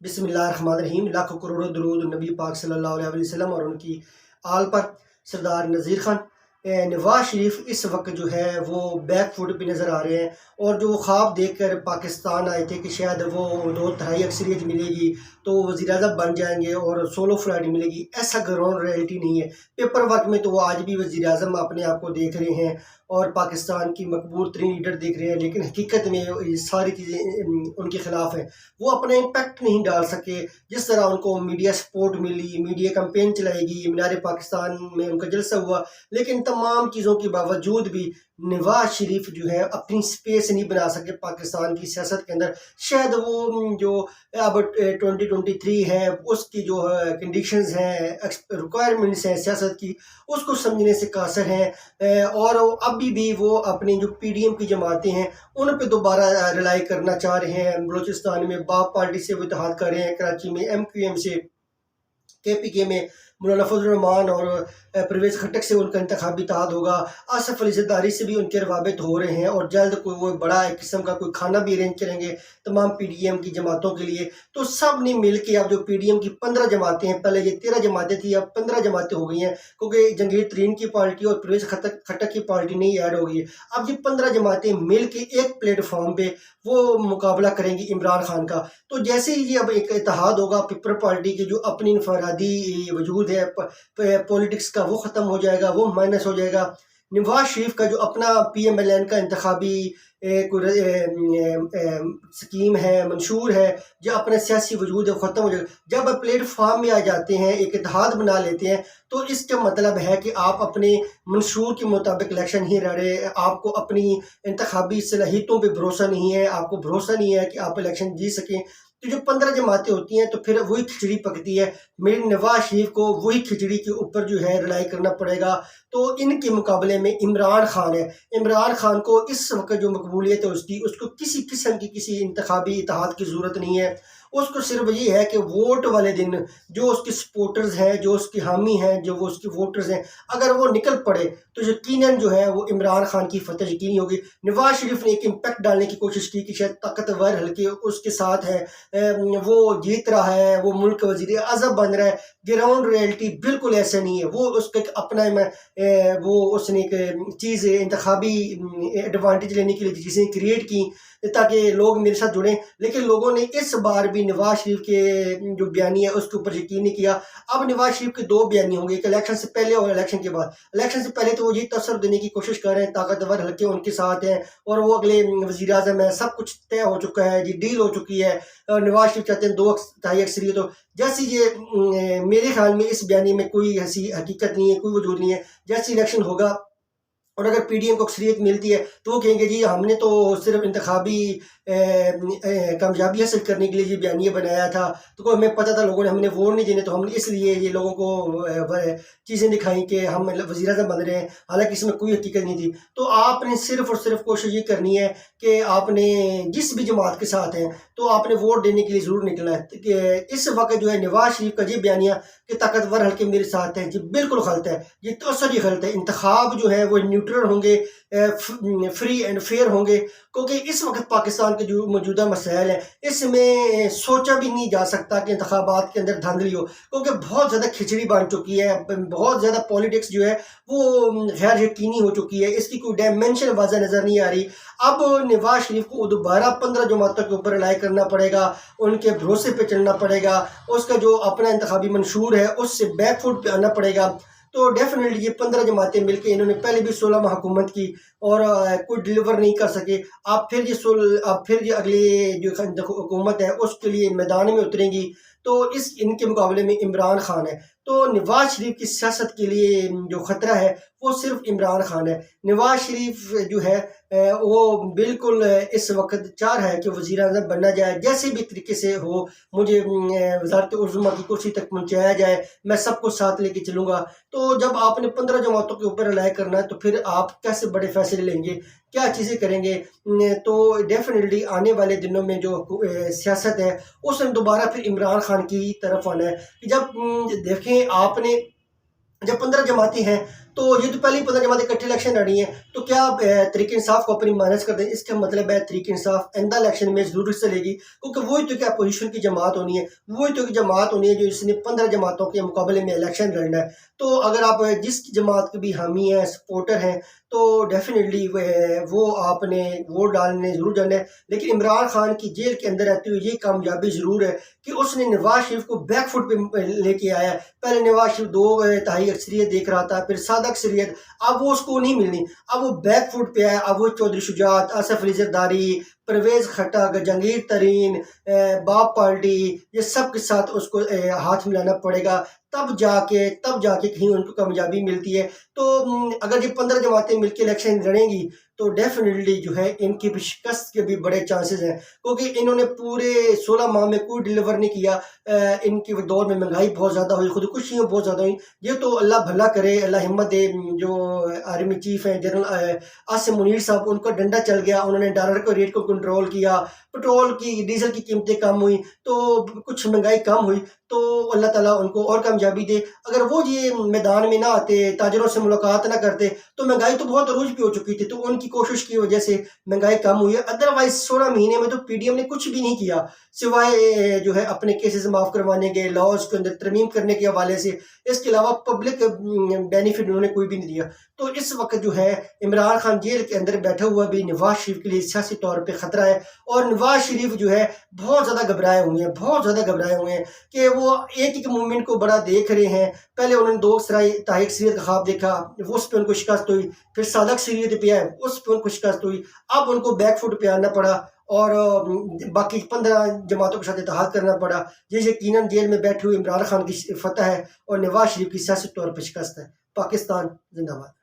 बिस्मिल्लाहिर्रहमानिर्रहीम। लाखों करोड़ों दरूद नबी पाक सल्लल्लाहु अलैहि वसल्लम और उनकी आल पर। सरदार नज़ीर खान नवाज शरीफ इस वक्त जो है वो बैक फुट पे नज़र आ रहे हैं, और जो ख्वाब देखकर पाकिस्तान आए थे कि शायद वो 2/3 अक्सरियत मिलेगी तो वज़ीर आज़म बन जाएंगे और सोलो फ्लाइट मिलेगी, ऐसा ग्राउंड रियलिटी नहीं है। पेपर वर्क में तो वो आज भी वज़ीर आज़म अपने आप को देख रहे हैं और पाकिस्तान की मकबूल तरीन लीडर देख रहे हैं, लेकिन हकीकत में ये सारी चीज़ें उनके खिलाफ हैं। वो अपना इम्पैक्ट नहीं डाल सके। जिस तरह उनको मीडिया सपोर्ट मिली, मीडिया कैंपेन चलाएगी, मीनार पाकिस्तान में उनका जलसा हुआ, लेकिन तमाम चीज़ों के बावजूद भी नवाज शरीफ जो है अपनी स्पेस नहीं बना सके पाकिस्तान की सियासत के अंदर। शायद वो जो अब 2023 है उसकी जो कंडीशंस हैं, रिक्वायरमेंट्स हैं सियासत की, उसको समझने से कासर हैं, और अभी भी वो अपनी जो पीडीएम की जमातें हैं उन पर दोबारा रिलाई करना चाह रहे हैं। बलोचिस्तान में बाप पार्टी से वो इत्तेहाद कर रहे हैं, कराची में एमक्यूएम से, केपीके में मौलाना फजल रहमान और परवेज़ खटक से उनका इंतखाबी इत्तेहाद होगा। आसफ अली ज़रदारी से भी उनके रवाबित हो रहे हैं और जल्द कोई वो बड़ा एक किस्म का कोई खाना भी अरेंज करेंगे तमाम पीडीएम की जमातों के लिए। तो सब ने मिल के अब जो पीडीएम की 15 जमातें हैं, पहले ये 13 जमातें थी, अब 15 जमातें हो गई हैं, क्योंकि जंगीर तरीन की पार्टी और परवेज़ खटक की पार्टी नहीं ऐड हो गई है। अब ये 15 जमातें मिल के एक प्लेटफॉर्म पे वो मुकाबला करेंगी इमरान खान का। तो जैसे ही ये अब एक इत्तेहाद होगा पीपल पार्टी की जो अपनी इनफरादी वजूद है पॉलिटिक्स का, वो ख़त्म हो जाएगा, वो माइनस हो जाएगा। नवाज शरीफ का जो अपना PMLN का इंतखाबी स्कीम है, मंशूर है, जो अपना सियासी वजूद है, ख़त्म हो जाएगा। जब प्लेटफॉर्म में आ जाते हैं, एक इत्तेहाद बना लेते हैं, तो इसका मतलब है कि आप अपने मंशूर के मुताबिक इलेक्शन ही लड़े, आपको अपनी इंतखाबी सलाहियतों पे भरोसा नहीं है, आपको भरोसा नहीं है कि आप इलेक्शन जीत सकें। तो जो 15 जमातें होती हैं तो फिर वही खिचड़ी पकती है। मेरे नवाज शरीफ को वही खिचड़ी के ऊपर जो है रिलाई करना पड़ेगा। तो इनके मुकाबले में इमरान खान है। इमरान खान को इस वक्त जो मकबूलियत है उसको किसी किस्म की किसी इंतखाबी इत्तेहाद की ज़रूरत नहीं है। उसको सिर्फ ये है कि वोट वाले दिन जो उसके सपोर्टर्स हैं, जो उसके हामी हैं, जो वो उसके वोटर्स हैं, अगर वो निकल पड़े तो यकीनन जो है वो इमरान खान की फतह यकीनी होगी। नवाज शरीफ ने एक इम्पैक्ट डालने की कोशिश की कि शायद ताकतवर हल्के उसके साथ है, वो जीत रहा है, वो मुल्क वज़ीर आज़म बन रहा है। ग्राउंड रियलिटी बिल्कुल ऐसा नहीं है। वो उसका एक अपना वो उसने एक चीज़ इंतखाबी एडवांटेज लेने के लिए चीज़ें क्रिएट की ताकि लोग मेरे साथ जुड़ें, लेकिन लोगों ने इस बार भी नवाज शरीफ के जो बयानी है उसके ऊपर यकीन नहीं किया। अब नवाज शरीफ के 2 बयानी होंगे, एक इलेक्शन से पहले और इलेक्शन के बाद। इलेक्शन से पहले तो वो ये तसर देने की कोशिश कर रहे हैं ताकतवर हल्के उनके साथ हैं और वो अगले वज़ीर आज़म है, सब कुछ तय हो चुका है जी, डील हो चुकी है। नवाज शरीफ चाहते हैं 2/3 अक्सरियत हो। जैसे ये मेरे ख्याल में इस बयानी में कोई ऐसी हकीकत नहीं है, कोई वजूद नहीं है। जैसे इलेक्शन होगा और अगर पीडीएम को अक्सरियत मिलती है तो वो कहेंगे जी हमने तो सिर्फ इंतखाबी कामयाबी हासिल करने के लिए ये बयानिया बनाया था, तो हमें पता था लोगों ने हमने वोट नहीं देने, तो हमने इसलिए ये लोगों को चीज़ें दिखाई कि हम वज़ीर आज़म बन रहे हैं, हालांकि इसमें कोई हकीकत नहीं थी। तो आपने सिर्फ और सिर्फ कोशिश ये करनी है कि आपने जिस भी जमात के साथ हैं तो आपने वोट देने के लिए ज़रूर निकलना है। कि इस वक्त जो है नवाज शरीफ का ये बयानिया कि ताकतवर हल्के मेरे साथ हैं, जी बिल्कुल गलत है, ये तो असर ही गलत है। इंतखाब जो है वो न्यूट्रल होंगे, फ्री एंड फेयर होंगे, क्योंकि इस वक्त पाकिस्तान के जो मौजूदा मसाइल हैं इसमें सोचा भी नहीं जा सकता कि इंतखाबात के अंदर धांधली हो, क्योंकि बहुत ज़्यादा खिचड़ी बन चुकी है, बहुत ज़्यादा पॉलिटिक्स जो है वो गैर यकीनी हो चुकी है, इसकी कोई डायमेंशन वाज़ा नज़र नहीं आ रही। अब नवाज शरीफ को दोबारा 15 जमातों के ऊपर रिलाई करना पड़ेगा, उनके भरोसे पे चलना पड़ेगा, उसका जो अपना इंतखाबी मंशूर है उससे बैकफुट पे आना पड़ेगा। तो डेफिनेटली ये 15 जमातें मिलकर इन्होंने पहले भी 16 माह हुकूमत की और कोई डिलीवर नहीं कर सके। अब फिर ये अगले जो हुकूमत है उसके लिए मैदान में उतरेंगी, तो इनके मुकाबले में इमरान खान है। तो नवाज शरीफ की सियासत के लिए जो ख़तरा है वो सिर्फ इमरान खान है। नवाज शरीफ जो है वो बिल्कुल इस वक्त चाह रहा है कि वज़ीर आज़म बनना जाए, जैसे भी तरीके से हो मुझे वज़ारत उज़्मा की कुर्सी तक पहुँचाया जाए, मैं सबको साथ लेके चलूँगा। तो जब आपने 15 जमातों के ऊपर रिलाई करना है तो फिर आप कैसे बड़े फैसले लेंगे, क्या चीज़ें करेंगे? तो डेफिनेटली आने वाले दिनों में जो सियासत है उसमें दोबारा फिर इमरान खान की तरफ आना है कि जब देखें आपने जब 15 जमातें हैं तो ये तो पहले ही 15 जमातें इकट्ठे इलेक्शन लड़ी हैं, तो क्या तहरीक इंसाफ को अपनी माइनस कर दें? इसका मतलब है तहरीक इंसाफ आइंदा इलेक्शन में जरूर हिस्सा लेगी, क्योंकि वही तो क्या अपोजिशन की जमात होनी है, वही तो की जमात होनी है जो इसने 15 जमातों के मुकाबले में इलेक्शन लड़ना है। तो अगर आप जिस जमात के भी हामी हैं, सपोर्टर हैं, तो डेफिनेटली वो आपने वोट डालने ज़रूर जाना है। लेकिन इमरान खान की जेल के अंदर रहते हुए ये कामयाबी ज़रूर है कि उसने नवाज शरीफ को बैक फुट पे लेके आया। पहले नवाज शरीफ 2 तिहाई अक्सरियत देख रहा था, फिर सादा अक्सरियत, अब वो उसको नहीं मिलनी, अब वो बैक फुट पे आया। अब वो चौधरी शुजात, आसफ अली जरदारी, परवेज खटक, जहांगीर तरीन, बाप पार्टी, ये सब के साथ उसको हाथ मिलाना पड़ेगा, तब जाके कहीं उनको कामयाबी मिलती है। तो अगर ये 15 जमातें मिलकर इलेक्शन लड़ेंगी तो डेफिनेटली जो है इनकी भी शिकस्त के भी बड़े चांसेस हैं, क्योंकि इन्होंने पूरे 16 माह में कोई डिलीवर नहीं किया। इनके दौर में महंगाई बहुत ज़्यादा हुई, खुदकुशियाँ बहुत ज़्यादा हुई। ये तो अल्लाह भला करे, अल्लाह हिम्मत दे। जो आर्मी चीफ हैं जनरल आसिम मुनीर साहब, उनका डंडा चल गया, उन्होंने डॉलर के रेट को कंट्रोल किया, पेट्रोल की डीजल की कीमतें कम हुई, तो कुछ महंगाई कम हुई। तो अल्लाह ताला उनको और कामयाबी दे। अगर वो ये मैदान में ना आते, ताजरों से मुलाकात ना करते, तो महंगाई तो बहुत अरूज पे हो चुकी थी। तो उनकी कोशिश की वजह से महंगाई कम हुई है। अदरवाइज 16 महीने में तो पीडीएम ने कुछ भी नहीं किया, सिवाय जो है अपने केसेस माफ़ करवाने के, लॉज के अंदर तरमीम करने के हवाले से। इसके अलावा पब्लिक बेनिफिट उन्होंने कोई भी नहीं दिया। तो इस वक्त जो है इमरान खान जेल के अंदर बैठा हुआ भी नवाज शरीफ के लिए सियासी तौर पर ख़तरा है। और नवाज शरीफ जो है बहुत ज़्यादा घबराए हुए हैं, बहुत ज़्यादा घबराए हुए हैं कि वो एक एक मूवमेंट को बड़ा देख रहे हैं। पहले उन्होंने 2 तिहाई अक्सरियत का ख्वाब देखा, वो उस पर उनको शिकस्त हुई, फिर सादा अक्सरियत पे आए, उस पर उनको शिकस्त हुई, अब उनको बैक फुट पे आना पड़ा और बाकी 15 जमातों के साथ इत्तेहाद करना पड़ा। ये यकीनन जेल में बैठे हुए इमरान खान की फतह है और नवाज शरीफ की सियासी तौर पर शिकस्त है। पाकिस्तान जिंदाबाद।